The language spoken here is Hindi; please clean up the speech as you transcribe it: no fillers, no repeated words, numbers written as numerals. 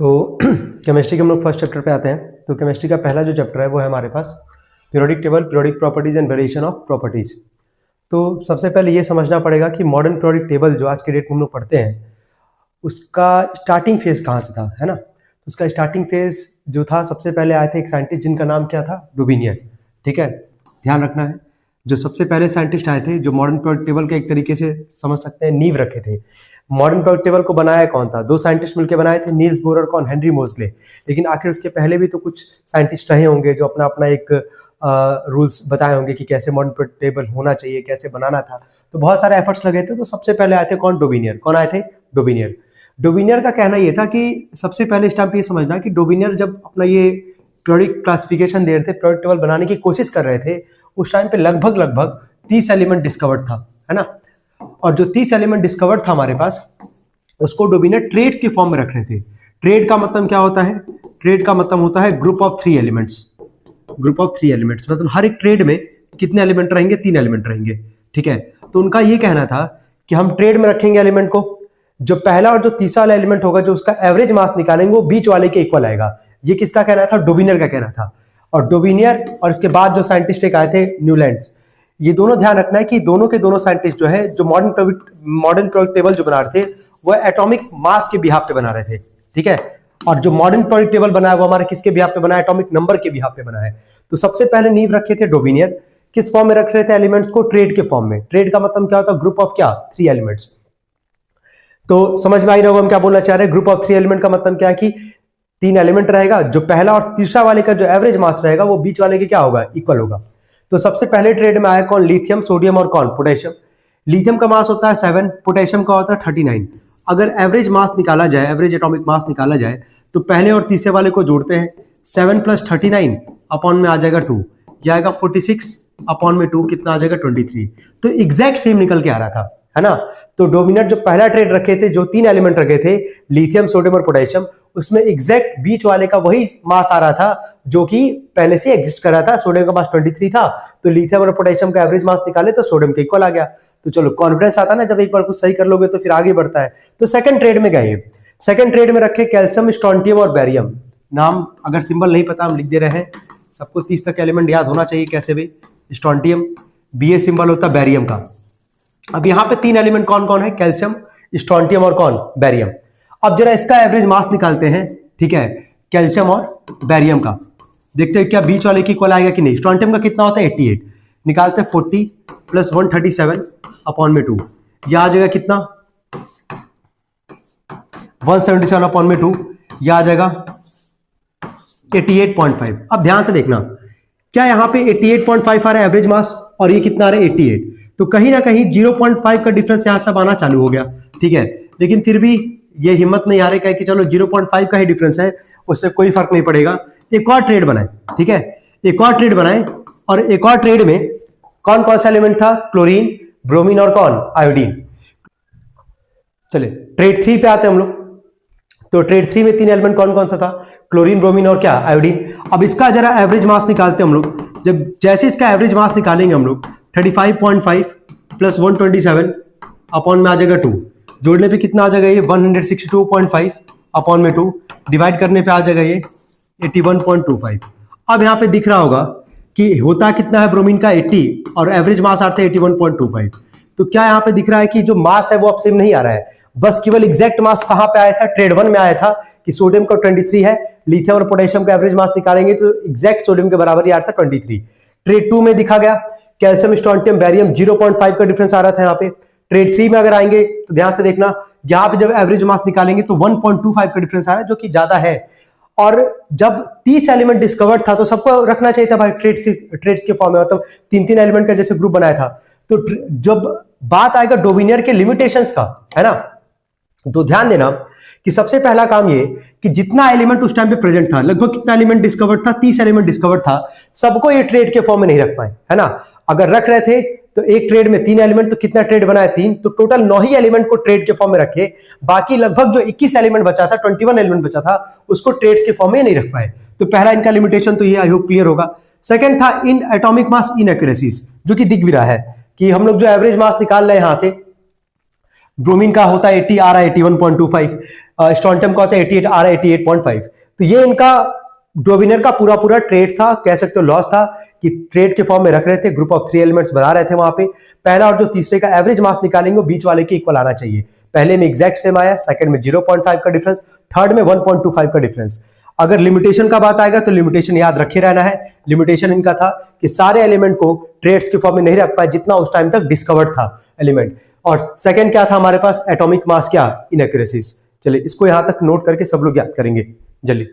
तो केमिस्ट्री के हम लोग फर्स्ट चैप्टर पे आते हैं। तो केमिस्ट्री का पहला जो चैप्टर है वो है हमारे पास periodic table, periodic properties and variation of properties. तो सबसे पहले ये समझना पड़ेगा कि मॉडर्न पीरियोडिक टेबल जो आज के डेट में हम लोग पढ़ते हैं उसका स्टार्टिंग फेज कहाँ से था, है ना। तो उसका स्टार्टिंग फेज जो था, सबसे पहले आए थे एक साइंटिस्ट जिनका नाम क्या था, डोबिनियर। ठीक है, ध्यान रखना है, जो सबसे पहले साइंटिस्ट आए थे जो मॉडर्न पीरियोडिक टेबल के एक तरीके से समझ सकते हैं नींव रखे थे। मॉडर्न पीरियोडिक टेबल को बनाया कौन था, दो साइंटिस्ट मिलकर बनाए थे, नील्स बोर और कौन, हेनरी मोजले। लेकिन आखिर उसके पहले भी तो कुछ साइंटिस्ट रहे होंगे जो अपना अपना एक रूल्स बताए होंगे कि कैसे मॉडर्न पीरियोडिक टेबल होना चाहिए, कैसे बनाना था। तो बहुत सारे एफर्ट्स लगे थे। तो सबसे पहले आए थे कौन, डोबिनियर। कौन आए थे, डोबिनियर। डोबिनियर का कहना ये था कि सबसे पहले इस टाइम पे ये समझना कि डोबिनियर जब अपना ये पीरियोडिक क्लासिफिकेशन दे रहे थे, पीरियोडिक टेबल बनाने की कोशिश कर रहे थे, उस टाइम पे लगभग 30 एलिमेंट डिस्कवर्ड था, है ना। और जो 30 एलिमेंट डिस्कवर्ड था हमारे पास, उसको डोबिनियर ट्रेड के फॉर्म में रख रहे थे। ट्रेड का मतलब क्या होता है, ट्रेड का मतलब होता है group of 3 elements. Group of 3 elements मतलब हर एक ट्रेड में कितने एलिमेंट रहेंगे, 3 एलिमेंट रहेंगे। ठीक है, तो उनका ये कहना था कि हम ट्रेड में रखेंगे एलिमेंट को, जो पहला और जो तीसरा वाला एलिमेंट होगा जो उसका एवरेज मास निकालेंगे वो बीच वाले के इक्वल आएगा। ये किसका कहना था, डोबिनियर का कहना था। और डोबिनियर और इसके बाद जो साइंटिस्ट एक आए थे, न्यूलैंड्स, ये दोनों ध्यान रखना है कि दोनों के दोनों साइंटिस्ट जो है जो मॉडर्न पीरियोडिक टेबल जो बना रहे थे वो एटॉमिक मास के बिहाफ पे बना रहे थे। ठीक है, और जो मॉडर्न पीरियोडिक टेबल बना है वो हमारे किसके बिहाफ पे बना है, एटॉमिक नंबर के बिहाफ पे बना है। तो सबसे पहले नींव रखे थे डोबिनियर, किस फॉर्म में रख रहे थे एलिमेंट्स को, ट्रेड के फॉर्म में। ट्रेड का मतलब क्या होता है, ग्रुप ऑफ क्या, 3 एलिमेंट्स। तो समझ में आई रहा होगा हम क्या बोलना चाह रहे हैं। ग्रुप ऑफ 3 एलिमेंट का मतलब क्या है कि 3 एलिमेंट रहेगा, जो पहला और तीसरा वाले का जो एवरेज मास रहेगा वो बीच वाले के क्या होगा, इक्वल होगा। तो सबसे पहले ट्रेड में आया कौन, लिथियम, सोडियम और कौन, पोटेशियम। लिथियम का मास होता है 7, पोटेशियम का होता है 39। अगर एवरेज मास निकाला जाए, एवरेज एटॉमिक मास निकाला जाए, तो पहले और तीसरे वाले को जोड़ते हैं, 7 + 39 अपॉन में आ जाएगा 2, यह आएगा 46 अपॉन में 2 कितना आ जाएगा, 23। तो एग्जैक्ट सेम निकल के आ रहा था, है ना। तो डोमिनेट जो पहला ट्रेड रखे थे, जो 3 एलिमेंट रखे थे, लिथियम, सोडियम और पोटेशियम, उसमें एग्जैक्ट बीच वाले का वही मास आ रहा था जो कि पहले से एग्जिस्ट कर रहा था। सोडियम का मास 23 था, तो लिथियम और पोटेशियम का एवरेज मास निकाले तो सोडियम के इक्वल आ गया। तो चलो, कॉन्फिडेंस आता ना, जब एक बार कुछ सही कर लोगे तो फिर आगे बढ़ता है। तो सेकंड ट्रेड में गए, सेकंड ट्रेड में रखे कैल्शियम, स्ट्रोंटियम और बैरियम। नाम अगर सिंबल नहीं पता हम लिख दे रहे हैं, सबको 30 तक एलिमेंट याद होना चाहिए कैसे भी। स्ट्रोंटियम, Ba सिंबल होता है बैरियम का। अब यहाँ पे 3 एलिमेंट कौन कौन है, कैल्शियम, स्ट्रोंटियम और कौन, बैरियम। अब जरा इसका एवरेज मास निकालते हैं। ठीक है, कैल्शियम और बैरियम का देखते हैं क्या बीच वाले की इक्वल आएगा कि नहीं। स्ट्रोंटियम का कितना होता है, 88, निकालते हैं 40 + 137 अपॉन में 2, यह आ जाएगा कितना, 177 अपॉन में 2, यह आ जाएगा 88.5। अब ध्यान से देखना, क्या यहाँ पे 88.5 आ रहा है एवरेज मास, और ये कितना आ रहा है 88। तो कहीं ना कहीं 0.5 का डिफरेंस यहाँ से आना चालू हो गया। ठीक है, लेकिन फिर भी ये हिम्मत नहीं आ रही है कि चलो 0.5 का ही डिफरेंस है, उससे कोई फर्क नहीं पड़ेगा, एक और ट्रेड बनाए। ठीक है, एक और ट्रेड बनाए, और एक और ट्रेड में कौन कौन सा एलिमेंट था, क्लोरीन, ब्रोमीन और कौन, आयोडीन। चलिए ट्रेड 3 पे आते हैं हम लोग। तो ट्रेड 3 में 3 एलिमेंट कौन कौन सा था, क्लोरीन, ब्रोमीन और क्या, आयोडीन। अब इसका जरा एवरेज मास निकालते हैं हम लोग। जब जैसे इसका एवरेज मास निकालेंगे हम लोग, 35.5 + 127 अपॉन में आ जाएगा 2, जोड़ने पे कितना आ जाएगा ये 162.5 अपॉन में 2, डिवाइड करने पे आ जाएगा ये 81.25। अब यहाँ पे दिख रहा होगा कि होता कितना है ब्रोमीन का 80, और एवरेज मास आता है 81.25। तो क्या यहाँ पे दिख रहा है कि जो मास है वो अब सेम नहीं आ रहा है, बस केवल एग्जैक्ट मास कहाँ पे आया था, ट्रेड 1 में आया था कि सोडियम का 23 है, लिथियम और पोटेशियम का एवरेज मास निकालेंगे तो एग्जैक्ट सोडियम के बराबर ही आ रहा था 23। ट्रेड 2 में दिखा गया कैल्शियम, स्ट्रोंटियम, बैरियम, 0.5 का डिफरेंस आ रहा था यहाँ पे। ट्रेड 3 में अगर आएंगे तो ध्यान से देखना, यहाँ पे जब एवरेज मास निकालेंगे तो 1.25 का डिफरेंस आ रहा है, जो कि ज्यादा है। और जब 30 एलिमेंट डिस्कवर्ड था तो सबको रखना चाहिए था भाई ट्रेड्स के फॉर्म में, मतलब 3-3 एलिमेंट का जैसे ग्रुप बनाया था। तो जब बात आएगा डोबिनियर के लिमिटेशंस का, है ना, तो ध्यान देना कि सबसे पहला काम ये कि जितना एलिमेंट उस टाइम पे प्रेजेंट था, लगभग कितना एलिमेंट डिस्कवर्ड था, 30 एलिमेंट डिस्कवर्ड था, सबको ये ट्रेड के फॉर्म में नहीं रख पाए, है ना। अगर रख रहे थे तो एक ट्रेड में 3 एलिमेंट, तो कितना ट्रेड बनाया, 3, तो टोटल 9 ही एलिमेंट को ट्रेड के फॉर्म में रखे। बाकी लगभग जो 21 एलिमेंट बचा था, 21 एलिमेंट बचा था, उसको ट्रेड्स के फॉर्म में नहीं रख पाए। तो पहला इनका लिमिटेशन तो ये आई होप क्लियर होगा। सेकंड था इन एटॉमिक मास इनएक्यूरेसीज, जो कि दिख भी रहा है कि हम लोग जो एवरेज मास निकाल रहे हैं यहां से, ब्रोमीन का होता है 80, आ रहा है 81.25, स्टॉन्टम का होता है 88, आ रहा है 88.5। तो ये इनका डोविनर का पूरा पूरा ट्रेड था, कह सकते हो लॉस था, कि ट्रेड के फॉर्म में रख रहे थे, ग्रुप ऑफ 3 एलिमेंट्स बना रहे थे वहां पे। पहला और जो तीसरे का एवरेज मास निकालेंगे वो बीच वाले के इक्वल आना चाहिए। पहले में एग्जैक्ट सेम आया, सेकंड में 0.5 का डिफरेंस, थर्ड में 1.25 का डिफरेंस। अगर लिमिटेशन का बात आएगा तो लिमिटेशन याद रखे रहना है। लिमिटेशन इनका था कि सारे एलिमेंट को ट्रेड्स के फॉर्म में नहीं रख पाए जितना उस टाइम तक डिस्कवर्ड था एलिमेंट। और सेकंड क्या था हमारे पास, एटॉमिक मास क्या, इनएक्यूरेसीज। चलिए इसको यहां तक नोट करके सब लोग याद करेंगे जल्दी।